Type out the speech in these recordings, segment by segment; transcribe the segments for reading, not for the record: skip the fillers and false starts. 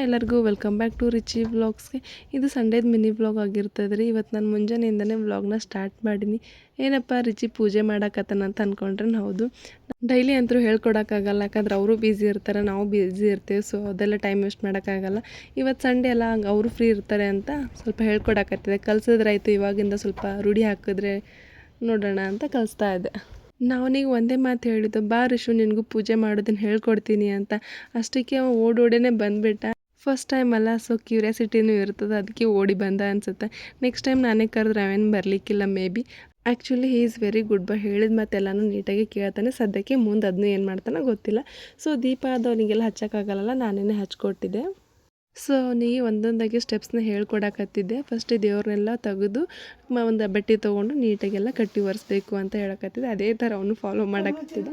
ಎಲ್ಲರಿಗೂ welcome back to Richie ವ್ಲಾಗ್ಸ್ಗೆ. ಇದು ಸಂಡೇದು mini vlog ಆಗಿರ್ತದೆ ರೀ. ಇವತ್ತು ನಾನು ಮುಂಜಾನೆಯಿಂದನೇ ವ್ಲಾಗ್ನ ಸ್ಟಾರ್ಟ್ ಮಾಡೀನಿ. ಏನಪ್ಪ ರಿಚಿ ಪೂಜೆ ಮಾಡಾಕತ್ತಾನ ಅಂತ ಅಂದ್ಕೊಂಡ್ರೆ ಹೌದು, ಡೈಲಿ ಅಂತೂ ಹೇಳ್ಕೊಡೋಕ್ಕಾಗಲ್ಲ, ಯಾಕಂದ್ರೆ ಅವರು ಬ್ಯುಸಿ ಇರ್ತಾರೆ, ನಾವು ಬ್ಯುಸಿ ಇರ್ತೀವಿ. ಸೊ ಅದೆಲ್ಲ ಟೈಮ್ ವೇಸ್ಟ್ ಮಾಡೋಕ್ಕಾಗಲ್ಲ. ಇವತ್ತು ಸಂಡೇ ಅಲ್ಲ, ಹಂಗೆ ಅವರು ಫ್ರೀ ಇರ್ತಾರೆ ಅಂತ ಸ್ವಲ್ಪ ಹೇಳ್ಕೊಡಕತ್ತಿದೆ. ಕಲ್ಸಿದ್ರೆ ಆಯಿತು, ಇವಾಗಿಂದ ಸ್ವಲ್ಪ ರೂಢಿ ಹಾಕಿದ್ರೆ ನೋಡೋಣ ಅಂತ ಕಲಿಸ್ತಾ ಇದ್ದೆ. ನಾವನಿಗೆ ಒಂದೇ ಮಾತು ಹೇಳಿದ್ದು, ಬಾ ರಿಷು ನಿನಗೂ ಪೂಜೆ ಮಾಡೋದನ್ನು ಹೇಳ್ಕೊಡ್ತೀನಿ ಅಂತ. ಅಷ್ಟಕ್ಕೆ ಓಡೋಡೇ ಬಂದುಬಿಟ್ಟ. ಫಸ್ಟ್ ಟೈಮ್ ಅಲ್ಲ, ಸೊ ಕ್ಯೂರಿಯಾಸಿಟಿನೂ ಇರ್ತದೆ, ಅದಕ್ಕೆ ಓಡಿ ಬಂದ ಅನಿಸುತ್ತೆ. ನೆಕ್ಸ್ಟ್ ಟೈಮ್ ನಾನೇ ಕರೆದ್ರೆ ಅವೇನು ಬರಲಿಕ್ಕಿಲ್ಲ maybe. Actually he is very good bye, ಹೇಳಿದ ಮತ್ತೆಲ್ಲನೂ ನೀಟಾಗಿ ಕೇಳ್ತಾನೆ. ಸದ್ಯಕ್ಕೆ ಮುಂದೆ ಅದನ್ನೂ ಏನು ಮಾಡ್ತಾನೋ ಗೊತ್ತಿಲ್ಲ. ಸೊ ದೀಪ ಅದು ಅವನಿಗೆಲ್ಲ ಹಚ್ಚೋಕ್ಕಾಗಲ್ಲ, ನಾನೇ ಹಚ್ಕೊಟ್ಟಿದ್ದೆ. ಸೊ ಅವನಿಗೆ ಒಂದೊಂದಾಗಿ ಸ್ಟೆಪ್ಸ್ನ ಹೇಳ್ಕೊಡಕತ್ತಿದ್ದೆ. ಫಸ್ಟ್ ದೇವ್ರನ್ನೆಲ್ಲ ತೆಗೆದು ಒಂದು ಬಟ್ಟೆ ತೊಗೊಂಡು ನೀಟಾಗೆಲ್ಲ ಕಟ್ಟಿ ಒರೆಸ್ಬೇಕು ಅಂತ ಹೇಳಕತ್ತಿದ್ದೆ. ಅದೇ ಥರ ಅವನು ಫಾಲೋ ಮಾಡಕತ್ತಿದ್ದ.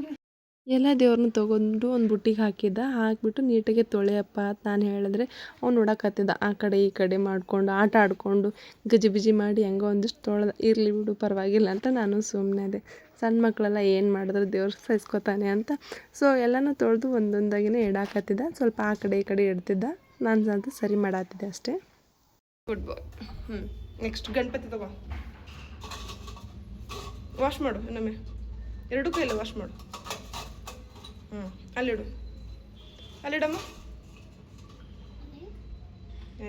ಎಲ್ಲ ದೇವ್ರನ್ನ ತೊಗೊಂಡು ಒಂದು ಬುಟ್ಟಿಗೆ ಹಾಕಿಬಿಟ್ಟು ನೀಟಾಗಿ ತೊಳೆಯಪ್ಪ ಅಂತ ನಾನು ಹೇಳಿದ್ರೆ ಅವ್ನು ನೋಡಕತ್ತಿದ್ದ. ಆ ಕಡೆ ಈ ಕಡೆ ಮಾಡಿಕೊಂಡು ಆಟ ಆಡಿಕೊಂಡು ಗಜಿಬಿಜಿ ಮಾಡಿ ಹೆಂಗೋ ಒಂದಿಷ್ಟು ತೊಳೆದ. ಇರಲಿ ಬಿಡು ಪರವಾಗಿಲ್ಲ ಅಂತ ನಾನು ಸುಮ್ಮನೆ ಅದೇ. ಸಣ್ಣ ಮಕ್ಕಳೆಲ್ಲ ಏನು ಮಾಡಿದ್ರೆ ದೇವ್ರು ಸಹಿಸ್ಕೊತಾನೆ ಅಂತ. ಸೊ ಎಲ್ಲನೂ ತೊಳೆದು ಒಂದೊಂದಾಗಿನೇ ಇಡಾಕತ್ತಿದ್ದ. ಸ್ವಲ್ಪ ಆ ಕಡೆ ಈ ಕಡೆ ಇಡ್ತಿದ್ದ, ನಾನು ಅಂತ ಸರಿ ಮಾಡಾತಿದ್ದೆ ಅಷ್ಟೇ. ಗುಡ್ ಬಾಯ್. ನೆಕ್ಸ್ಟ್ ಗಣಪತಿ ತಗೋ, ವಾಶ್ ಮಾಡು. ಇನ್ನೊಮ್ಮೆ ಎರಡೂ ಕೈಯಲ್ಲಿ ವಾಶ್ ಮಾಡು. ಅಲ್ಲಿಡು, ಅಲ್ಲಿಡಮ್ಮ.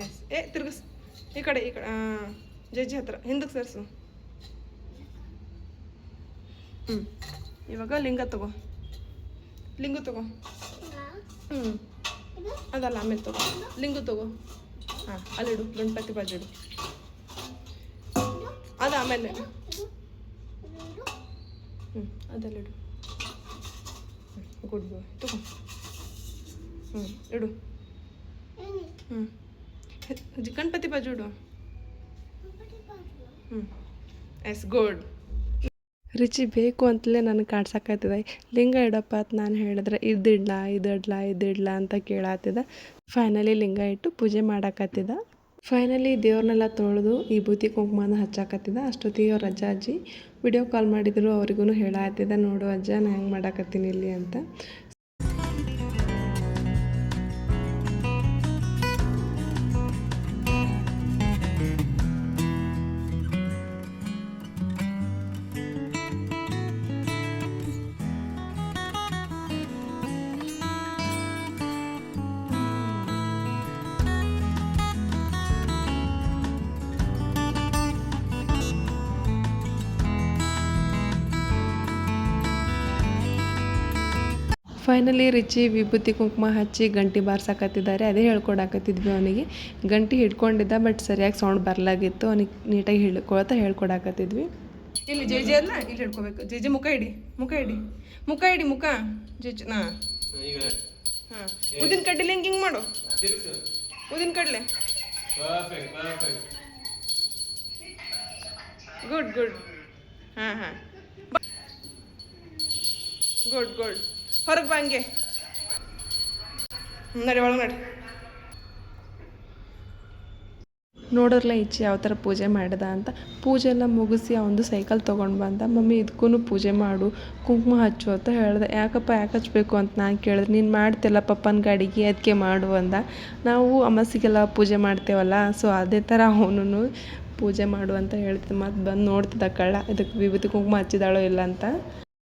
ಎಸ್, ತಿರ್ಗಿಸ್ ಈ ಕಡೆ ಜಜ್ಜಿ ಹತ್ರ ಹಿಂದಕ್ಕೆ ಸರ್ಸು. ಇವಾಗ ಲಿಂಗ ತಗೋ, ಲಿಂಗು ತಗೋ. ಅದಲ್ಲ, ಆಮೇಲೆ ತಗೋ ಲಿಂಗು ತಗೋ. ಅಲ್ಲಿಡು, ಗಣಪತಿ ಬಾಜಿಡು. ಅದು ಆಮೇಲೆ ಅದಲ್ಲಿಡು. ಗುಡ್ ಬಾಯ್, ತಗೋ. ಇಡು. ಗಣಪತಿ ಬಾಜು ಇಡು. S, good. ರಿಚಿ ಬೇಕು ಅಂತಲೇ ನನಗೆ ಕಾಡ್ಸಕ್ಕಾಗ್ತದೆ. ಲಿಂಗ ಇಡಪ್ಪ ಅಂತ ನಾನು ಹೇಳಿದ್ರೆ ಇದಿಡ್ಲಾ ಅಂತ ಕೇಳಾತಿದ್ದ. ಫೈನಲಿ ಲಿಂಗ ಇಟ್ಟು ಪೂಜೆ ಮಾಡಾಕತ್ತಿದ್ದ. ಫೈನಲಿ ದೇವ್ರನ್ನೆಲ್ಲ ತೊಳೆದು ಈ ಬೂತಿ ಕುಂಕುಮನ ಹಚ್ಚಾಕತ್ತಿದ್ದ. ಅಷ್ಟೊತ್ತಿಗೆ ಅವ್ರ ಅಜ್ಜಿ ವಿಡಿಯೋ ಕಾಲ್ ಮಾಡಿದ್ರು. ಅವ್ರಿಗೂ ಹೇಳಾತಿದ್ದ, ನೋಡು ಅಜ್ಜ ನಾನು ಹೆಂಗೆ ಮಾಡಾಕತ್ತೀನಿ ಇಲ್ಲಿ ಅಂತ. ಫೈನಲಿ ರಿಚಿ ವಿಭೂತಿ ಕುಂಕುಮ ಹಚ್ಚಿ ಗಂಟೆ ಬಾರ್ಸಾಕತ್ತಿದ್ದಾರೆ. ಅದೇ ಹೇಳ್ಕೊಡಾಕತ್ತಿದ್ವಿ ಅವನಿಗೆ. ಗಂಟೆ ಹಿಡ್ಕೊಂಡಿದ್ದ, ಬಟ್ ಸರಿಯಾಗಿ ಸೌಂಡ್ ಬರಲಾಗಿತ್ತು. ಅವನಿಗೆ ನೀಟಾಗಿ ಹೇಳ್ಕೊಡಾಕತ್ತಿದ್ವಿ. ಇಲ್ಲಿ ಜೆ ಅಲ್ಲ, ಇಲ್ಲಿ ಹಿಡ್ಕೋಬೇಕು. ಜೆ ಮುಖ ಇಡಿ, ಮುಖ ಜೆ. ಹಾಂ, ಉದಿನ ಕಡ್ಡಿಲಿ ಹಿಂಗೆ ಮಾಡು. ಉದಿನ ಕಡ್ಲೆ. ಗುಡ್. ಹಾಂ ಗುಡ್. ಹೊರಗೆ ಬಾ, ಹಂಗೆ ನಡಿ, ಒಳಗೆ ನಡಿ. ನೋಡಿದ್ರಲ್ಲ ಈಚೆ ಯಾವ ಥರ ಪೂಜೆ ಮಾಡಿದ ಅಂತ. ಪೂಜೆ ಎಲ್ಲ ಮುಗಿಸಿ ಅವನು ಸೈಕಲ್ ತೊಗೊಂಡು ಬಂದ. ಮಮ್ಮಿ ಇದಕ್ಕೂ ಪೂಜೆ ಮಾಡು, ಕುಂಕುಮ ಹಚ್ಚು ಅಂತ ಹೇಳಿದೆ. ಯಾಕೆ ಹಚ್ಚಬೇಕು ಅಂತ ನಾನು ಕೇಳಿದ್ರೆ, ನೀನು ಮಾಡ್ತಿಲ್ಲ ಪಪ್ಪನ ಗಾಡಿಗೆ ಅದಕ್ಕೆ ಮಾಡು ಅಂದ. ನಾವು ಅಮಾಸಿಗೆಲ್ಲ ಪೂಜೆ ಮಾಡ್ತೇವಲ್ಲ, ಸೊ ಅದೇ ಥರ ಅವನು ಪೂಜೆ ಮಾಡು ಅಂತ ಹೇಳ್ತಿದ್ದೆ. ಮತ್ತು ಬಂದು ನೋಡ್ತಿದ್ದ ಕಳ್ಳ, ಇದಕ್ಕೆ ವಿಭೂತಿ ಕುಂಕುಮ ಹಚ್ಚಿದಾಳೋ ಇಲ್ಲ ಅಂತ.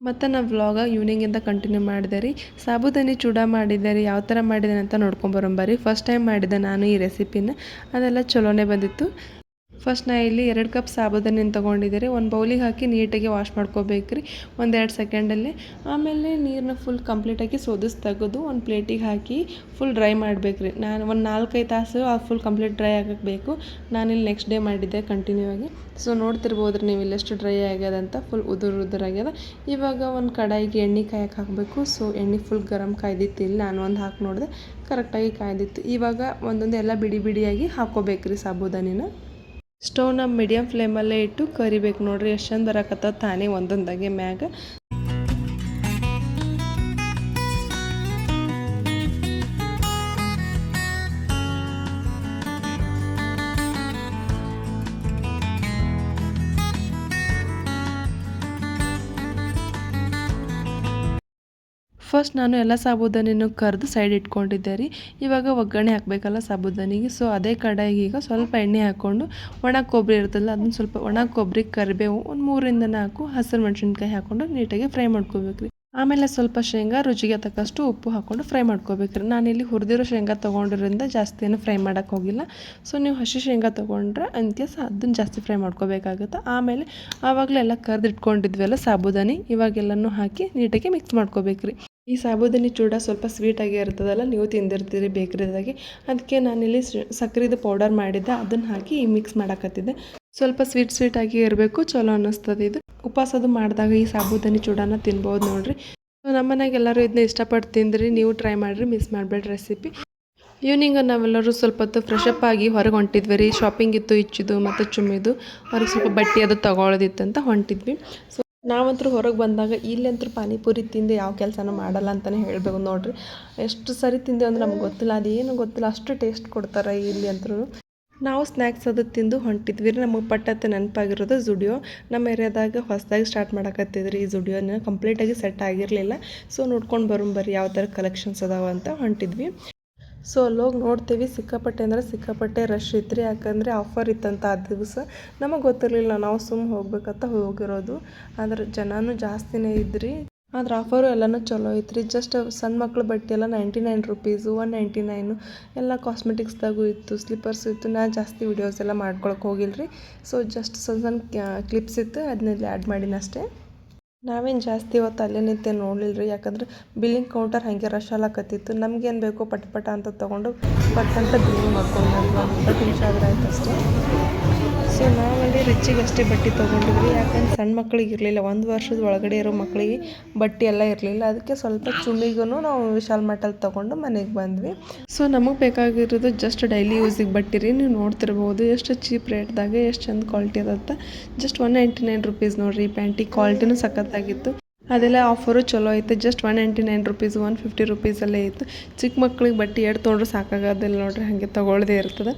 ಮತ್ತು ನಾವು ವ್ಲಾಗ ಈವ್ನಿಂಗಿಂದ ಕಂಟಿನ್ಯೂ ಮಾಡಿದೆ ರೀ. ಸಾಬುದಾನಿ ಚೂಡ ಮಾಡಿದೆ ರೀ. ಯಾವ ಥರ ಮಾಡಿದ್ದೇನೆ ಅಂತ ನೋಡ್ಕೊಂಬರೋಂಬರಿ. ಫಸ್ಟ್ ಟೈಮ್ ಮಾಡಿದೆ ನಾನು ಈ ರೆಸಿಪಿನ. ಅದೆಲ್ಲ ಚಲೋನೇ ಬಂದಿತ್ತು. ಫಸ್ಟ್ ನಾ ಇಲ್ಲಿ 2 ಕಪ್ ಸಾಬುದಾನಿನ ತೊಗೊಂಡಿದ್ದೀರಿ. ಒಂದು ಬೌಲಿಗೆ ಹಾಕಿ ನೀಟಾಗಿ ವಾಶ್ ಮಾಡ್ಕೋಬೇಕು ರೀ 1-2 ಸೆಕೆಂಡಲ್ಲಿ. ಆಮೇಲೆ ನೀರನ್ನ ಫುಲ್ ಕಂಪ್ಲೀಟಾಗಿ ಸೋದಿಸಿ ತೆಗೆದು ಒಂದು ಪ್ಲೇಟಿಗೆ ಹಾಕಿ ಫುಲ್ ಡ್ರೈ ಮಾಡಬೇಕು ರೀ. ನಾನು ಒಂದು 4-5 ತಾಸು ಫುಲ್ ಕಂಪ್ಲೀಟ್ ಡ್ರೈ ಆಗಕ್ಕೆ ಬೇಕು. ನಾನಿಲ್ಲಿ ನೆಕ್ಸ್ಟ್ ಡೇ ಮಾಡಿದ್ದೆ ಕಂಟಿನ್ಯೂ ಆಗಿ. ಸೊ ನೋಡ್ತಿರ್ಬೋದು ರೀ ನೀವು ಇಲ್ಲೆಷ್ಟು ಡ್ರೈ ಆಗ್ಯದಂತ, ಫುಲ್ ಉದುರಾಗ್ಯದ. ಇವಾಗ ಒಂದು ಕಡಾಯಿಗೆ ಎಣ್ಣೆ ಕಾಯಕ್ಕೆ ಹಾಕಬೇಕು. ಸೊ ಎಣ್ಣೆ ಫುಲ್ ಗರಂ ಕಾಯ್ದಿತ್ತು. ಇಲ್ಲಿ ನಾನು ಒಂದು ಹಾಕಿ ನೋಡಿದೆ, ಕರೆಕ್ಟಾಗಿ ಕಾಯ್ದಿತ್ತು. ಇವಾಗ ಒಂದೊಂದು ಎಲ್ಲ ಬಿಡಿಯಾಗಿ ಹಾಕ್ಕೋಬೇಕು ರೀ ಸಾಬುದಾನಿನ. ಸ್ಟವ್ನ ಮೀಡಿಯಮ್ ಫ್ಲೇಮಲ್ಲೇ ಇಟ್ಟು ಕರಿಬೇಕು. ನೋಡ್ರಿ ಎಷ್ಟು ಚಂದ ಬರಕತ್ತ ತಾನೇ ಒಂದೊಂದಾಗೆ ಮ್ಯಾಗ. ಫಸ್ಟ್ ನಾನು ಎಲ್ಲ ಸಾಬೂದಾನಿನೂ ಕರೆದು ಸೈಡ್ ಇಟ್ಕೊಂಡಿದ್ದೆ ರೀ. ಇವಾಗ ಒಗ್ಗರಣೆ ಹಾಕಬೇಕಲ್ಲ ಸಾಬೂದಾನಿಗೆ, ಸೊ ಅದೇ ಕಡಾಯಿಗೆ ಈಗ ಸ್ವಲ್ಪ ಎಣ್ಣೆ ಹಾಕ್ಕೊಂಡು ಒಣ ಕೊಬ್ಬರಿ ಇರ್ತದಲ್ಲ ಅದನ್ನ ಸ್ವಲ್ಪ ಒಣ ಕೊಬ್ಬರಿ, ಕರಿಬೇವು, ಒಂದು 3ರಿಂದ 4 ಹಸಿರು ಮೆಣಸಿನ್ಕಾಯಿ ಹಾಕ್ಕೊಂಡು ನೀಟಾಗಿ ಫ್ರೈ ಮಾಡ್ಕೋಬೇಕು ರೀ. ಆಮೇಲೆ ಸ್ವಲ್ಪ ಶೇಂಗಾ, ರುಚಿಗೆ ತಕ್ಕಷ್ಟು ಉಪ್ಪು ಹಾಕ್ಕೊಂಡು ಫ್ರೈ ಮಾಡ್ಕೋಬೇಕ್ರಿ. ನಾನಿಲ್ಲಿ ಹುರಿದಿರೋ ಶೇಂಗಾ ತೊಗೊಂಡಿರೋದ್ರಿಂದ ಜಾಸ್ತಿ ಏನು ಫ್ರೈ ಮಾಡೋಕ್ಕೆ ಹೋಗಿಲ್ಲ. ಸೊ ನೀವು ಹಸಿ ಶೇಂಗಾ ತೊಗೊಂಡ್ರೆ ಕೇಸ್ ಅದನ್ನು ಜಾಸ್ತಿ ಫ್ರೈ ಮಾಡ್ಕೋಬೇಕಾಗುತ್ತೆ. ಆಮೇಲೆ ಆವಾಗಲೇ ಎಲ್ಲ ಕರೆದಿಟ್ಕೊಂಡಿದ್ವಲ್ಲ ಸಾಬೂದಾನಿ, ಇವಾಗೆಲ್ಲನೂ ಹಾಕಿ ನೀಟಾಗಿ ಮಿಕ್ಸ್ ಮಾಡ್ಕೋಬೇಕ್ರಿ. ಈ ಸಾಬೂದಾನಿ ಚೂಡ ಸ್ವಲ್ಪ ಸ್ವೀಟಾಗಿ ಇರ್ತದಲ್ಲ, ನೀವು ತಿಂದಿರ್ತೀರಿ ಬೇಕ್ರಿದಾಗೆ, ಅದಕ್ಕೆ ನಾನಿಲ್ಲಿ ಸಕ್ಕರೆದು ಪೌಡರ್ ಮಾಡಿದ್ದೆ, ಅದನ್ನು ಹಾಕಿ ಮಿಕ್ಸ್ ಮಾಡಕತ್ತಿದ್ದೆ. ಸ್ವಲ್ಪ ಸ್ವೀಟಾಗಿ ಇರಬೇಕು, ಚಲೋ ಅನ್ನಿಸ್ತದೆ ಇದು. ಉಪವಾಸದು ಮಾಡಿದಾಗ ಈ ಸಾಬೂದಾನಿ ಚೂಡನ ತಿನ್ಬೋದು ನೋಡಿರಿ. ನಮ್ಮ ಮನೆಯಾಗ ಎಲ್ಲರೂ ಇದನ್ನ ಇಷ್ಟಪಟ್ಟು ತಿಂದ್ರಿ, ನೀವು ಟ್ರೈ ಮಾಡಿರಿ, ಮಿಸ್ ಮಾಡಬೇಡಿ ರೆಸಿಪಿ. ಈವ್ನಿಂಗ್ ನಾವೆಲ್ಲರೂ ಸ್ವಲ್ಪ ಹೊತ್ತು ಫ್ರೆಶ್ ಅಪ್ ಆಗಿ ಹೊರಗೆ ಹೊಂಟಿದ್ವಿ ರೀ. ಶಾಪಿಂಗ್ ಇತ್ತು, ಇಚ್ಚಿದು ಮತ್ತು ಚುಮ್ಮಿದು, ಅವ್ರಿಗೆ ಸ್ವಲ್ಪ ಬಟ್ಟೆ ಅದು ತೊಗೊಳೋದಿತ್ತು ಅಂತ ಹೊಂಟಿದ್ವಿ. ಸೊ ನಾವಂತರೂ ಹೊರಗೆ ಬಂದಾಗ ಇಲ್ಲಂತೂ ಪಾನಿಪುರಿ ತಿಂದು ಯಾವ ಕೆಲಸನೂ ಮಾಡಲ್ಲ ಅಂತಲೇ ಹೇಳಬೇಕು ನೋಡಿರಿ. ಎಷ್ಟು ಸರಿ ತಿಂದೇವೆ ಅಂದ್ರೆ ನಮ್ಗೆ ಗೊತ್ತಿಲ್ಲ, ಅದೇನು ಗೊತ್ತಿಲ್ಲ, ಅಷ್ಟು ಟೇಸ್ಟ್ ಕೊಡ್ತಾರೆ ಇಲ್ಲಿ ಅಂತೂ. ನಾವು ಸ್ನ್ಯಾಕ್ಸ್ ಅದು ತಿಂದು ಹೊಂಟಿದ್ವಿ ರೀ. ನಮಗೆ ಪಟ್ಟತ್ತೆ ನೆನಪಾಗಿರೋದು ಜುಡಿಯೋ. ನಮ್ಮ ಏರಿಯಾದಾಗ ಹೊಸದಾಗಿ ಸ್ಟಾರ್ಟ್ ಮಾಡಕತ್ತಿದ್ರಿ ಈ ಜುಡಿಯೋನ, ಕಂಪ್ಲೀಟಾಗಿ ಸೆಟ್ ಆಗಿರಲಿಲ್ಲ. ಸೊ ನೋಡ್ಕೊಂಡು ಬರ್ರಿ ಯಾವ ಥರ ಕಲೆಕ್ಷನ್ಸ್ ಅದಾವ ಅಂತ ಹೊಂಟಿದ್ವಿ. ಸೊ ಅಲ್ಲೋಗಿ ನೋಡ್ತೀವಿ, ಸಿಕ್ಕಾಪಟ್ಟೆ ಅಂದರೆ ಸಿಕ್ಕಾಪಟ್ಟೆ ರಶ್ ಇತ್ತು ರೀ. ಯಾಕಂದರೆ ಆಫರ್ ಇತ್ತಂತ ಆ ದಿವಸ. ನಮಗೆ ಗೊತ್ತಿರಲಿಲ್ಲ, ನಾವು ಹೋಗ್ಬೇಕಂತ ಹೋಗಿರೋದು. ಆದ್ರೆ ಜನನೂ ಜಾಸ್ತಿನೇ ಇದ್ರಿ. ಆದ್ರೆ ಆಫರು ಎಲ್ಲನೂ ಚಲೋ ಐತ್ರಿ. ಜಸ್ಟ್ ಸಣ್ಣ ಮಕ್ಳ ಬಟ್ಟೆ ಎಲ್ಲ 99 ರುಪೀಸು, 199 ಎಲ್ಲ ಕಾಸ್ಮೆಟಿಕ್ಸ್ದಾಗೂ ಇತ್ತು, ಸ್ಲಿಪ್ಪರ್ಸ್ ಇತ್ತು. ನಾನು ಜಾಸ್ತಿ ವೀಡಿಯೋಸ್ ಎಲ್ಲ ಮಾಡ್ಕೊಳಕ್ಕೆ ಹೋಗಿಲ್ಲ ರೀ. ಸೊ ಜಸ್ಟ್ ಸಣ್ಣ ಕ್ಲಿಪ್ಸ್ ಇತ್ತು, ಅದನ್ನೆಲ್ಲ ಆ್ಯಡ್ ಮಾಡೀನಿ ಅಷ್ಟೇ. ನಾವೇನು ಜಾಸ್ತಿ ಹೊತ್ತು ಅಲ್ಲೇ ನಿಂತೆ ನೋಡಲಿಲ್ಲ ರೀ. ಯಾಕಂದ್ರೆ ಬಿಲ್ಲಿಂಗ್ ಕೌಂಟರ್ ಹಾಗೆ ರಶ್ ಆಗಕತ್ತಿತ್ತು. ನಮಗೇನು ಬೇಕೋ ಪಟ ಅಂತ ತೊಗೊಂಡು ಪಟ್ಟಂತ ಬಿಲ್ಲಿಂಗ್ ಮಾಡ್ಕೊಂಡು ಒಂದು 20 ನಿಮಿಷ ಆದ್ರೆ ಆಯ್ತು ಅಷ್ಟೇ. ಸೊ ನಾವಲ್ಲಿ ರಿಚಿಗಷ್ಟೇ ಬಟ್ಟೆ ತೊಗೊಂಡಿದ್ವಿ. ಯಾಕಂದ್ರೆ ಸಣ್ಣ ಮಕ್ಳಿಗೆ ಇರಲಿಲ್ಲ, 1 ವರ್ಷದ ಒಳಗಡೆ ಇರೋ ಮಕ್ಕಳಿಗೆ ಬಟ್ಟೆ ಎಲ್ಲ ಇರಲಿಲ್ಲ. ಅದಕ್ಕೆ ಸ್ವಲ್ಪ ಚುಮ್ಮಿಗೂ ನಾವು ವಿಶಾಲ್ ಮಟ್ಟಲ್ಲಿ ತೊಗೊಂಡು ಮನೆಗೆ ಬಂದ್ವಿ. ಸೊ ನಮಗೆ ಬೇಕಾಗಿರೋದು ಜಸ್ಟ್ ಡೈಲಿ ಯೂಸಿಗೆ ಬಟ್ಟೆ ರೀ. ನೀವು ನೋಡ್ತಿರ್ಬೋದು ಎಷ್ಟು ಚೀಪ್ ರೇಟ್ದಾಗ ಎಷ್ಟು ಚಂದ ಕ್ವಾಲಿಟಿ ಅದಂತ. ಜಸ್ಟ್ 199 ರುಪೀಸ್ ನೋಡಿರಿ. ಪ್ಯಾಂಟಿ ಕ್ವಾಲಿಟಿನೂ ಸಖತ್ತಾಗಿತ್ತು. ಅದೆಲ್ಲ ಆಫರು ಚಲೋ ಐತೆ. ಜಸ್ಟ್ 199 ರುಪೀಸ್, 150 ರುಪೀಸಲ್ಲೇ ಇತ್ತು. ಚಿಕ್ಕ ಮಕ್ಳಿಗೆ ಬಟ್ಟೆ ಎರಡು ತೊಗೊಂಡ್ರೆ ಸಾಕಾಗೋದಿಲ್ಲ ನೋಡಿರಿ, ಹಾಗೆ ತೊಗೊಳ್ಳದೇ ಇರ್ತದೆ.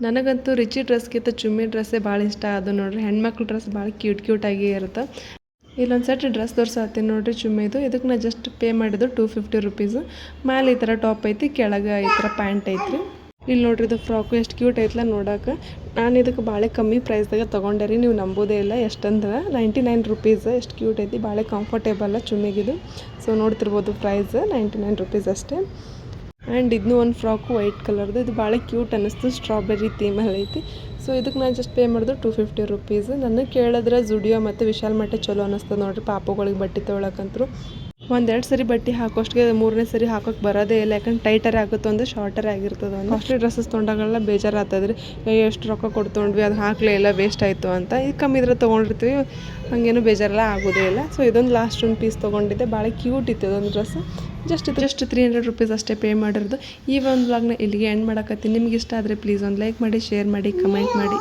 ನನಗಂತೂ ರಿಚಿ ಡ್ರೆಸ್ಗಿಂತ ಚುಮ್ಮಿ ಡ್ರೆಸ್ಸೇ ಭಾಳ ಇಷ್ಟ ಅದು ನೋಡಿರಿ. ಹೆಣ್ಮಕ್ಳು ಡ್ರೆಸ್ ಭಾಳ ಕ್ಯೂಟಾಗಿ ಇರುತ್ತೆ. ಇಲ್ಲೊಂದು ಸೆಟ್ ಡ್ರೆಸ್ ತೋರಿಸತ್ತೀನಿ ನೋಡಿರಿ ಚುಮ್ಮಿದು. ಇದಕ್ಕೆ ನಾನು ಜಸ್ಟ್ ಪೇ ಮಾಡಿದ್ದು 250 ರುಪೀಸು. ಮೇಲೆ ಈ ಥರ ಟಾಪ್ ಐತಿ, ಕೆಳಗೆ ಈ ಥರ ಪ್ಯಾಂಟ್ ಐತ್ರಿ. ಇಲ್ಲಿ ನೋಡ್ರಿ ಇದು ಫ್ರಾಕು ಎಷ್ಟು ಕ್ಯೂಟ್ ಐತಲ್ಲ ನೋಡೋಕೆ. ನಾನು ಇದಕ್ಕೆ ಭಾಳ ಕಮ್ಮಿ ಪ್ರೈಸ್ದಾಗ ತೊಗೊಂಡೆ ರೀ. ನೀವು ನಂಬೋದೇ ಇಲ್ಲ, ಎಷ್ಟಂದ್ರೆ 99 ರುಪೀಸ್. ಎಷ್ಟು ಕ್ಯೂಟ್ ಐತಿ, ಭಾಳ ಕಂಫರ್ಟೇಬಲ್ಲ ಚುಮ್ಮಿಗಿದು. ಸೊ ನೋಡ್ತಿರ್ಬೋದು ಪ್ರೈಸ್ 99 ರುಪೀಸ್ ಅಷ್ಟೇ. ಆ್ಯಂಡ್ ಇದನ್ನೂ ಒಂದು ಫ್ರಾಕು ವೈಟ್ ಕಲರ್ದು, ಇದು ಭಾಳ ಕ್ಯೂಟ್ ಅನ್ನಿಸ್ತು, ಸ್ಟ್ರಾಬೆರಿ ಥೀಮಲ್ಲಿ ಐತಿ. ಸೊ ಇದಕ್ಕೆ ನಾನು ಜಸ್ಟ್ ಪೇ ಮಾಡಿದ್ರು 250 ರುಪೀಸ್. ನನಗೆ ಕೇಳಿದ್ರೆ ಜುಡಿಯೋ ಮತ್ತು ವಿಶಾಲ್ ಮಟ್ಟೆ ಚಲೋ ಅನ್ನಿಸ್ತದೆ ನೋಡಿರಿ ಪಾಪುಗಳಿಗೆ ಬಟ್ಟೆ ತೊಗೊಳಕ್ಕಂತರು. 1-2 ಸರಿ ಬಟ್ಟೆ ಹಾಕೋಷ್ಟಿಗೆ 3ನೇ ಸರಿ ಹಾಕೋಕ್ಕೆ ಬರೋದೇ ಇಲ್ಲ. ಯಾಕಂದ್ರೆ ಟೈಟರೇ ಆಗುತ್ತೆ, ಒಂದು ಶಾರ್ಟರೇ ಆಗಿರ್ತದೆ. ಒಂದು ಕಾಸ್ಟ್ಲಿ ಡ್ರೆಸ್ಸಸ್ ತೊಗೊಂಡಾಗೆಲ್ಲ ಬೇಜಾರಾಗ್ತದೆ ರೀ. ಎಷ್ಟು ರೊಕ್ಕ ಕೊಟ್ಟು ತೊಗೊಂಡ್ವಿ, ಅದು ಹಾಕಲೇ ಇಲ್ಲ, ವೇಸ್ಟ್ ಆಯಿತು ಅಂತ. ಇದು ಕಮ್ಮಿ ಇದ್ರೆ ತೊಗೊಂಡಿರ್ತೀವಿ, ಹಾಗೇನು ಬೇಜಾರೆಲ್ಲ ಆಗೋದೇ ಇಲ್ಲ. ಸೊ ಇದೊಂದು ಲಾಸ್ಟ್ ಒಂದು ಪೀಸ್ ತೊಗೊಂಡಿದ್ದೆ, ಭಾಳ ಕ್ಯೂಟ್ ಇತ್ತು ಇದೊಂದು ಡ್ರೆಸ್. ಜಸ್ಟ್ 300 ರುಪೀಸ್ ಅಷ್ಟೇ ಪೇ ಮಾಡಿರೋದು. ಈ ಒಂದು ವ್ಲಾಗ್ನ ಇಲ್ಲಿಗೆ ಎಂಡ್ ಮಾಡಕತ್ತೀನಿ. ನಿಮ್ಗೆ ಇಷ್ಟ ಆದರೆ ಪ್ಲೀಸ್ ಒಂದು ಲೈಕ್ ಮಾಡಿ, ಶೇರ್ ಮಾಡಿ, ಕಮೆಂಟ್ ಮಾಡಿ.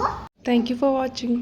Thank you for watching.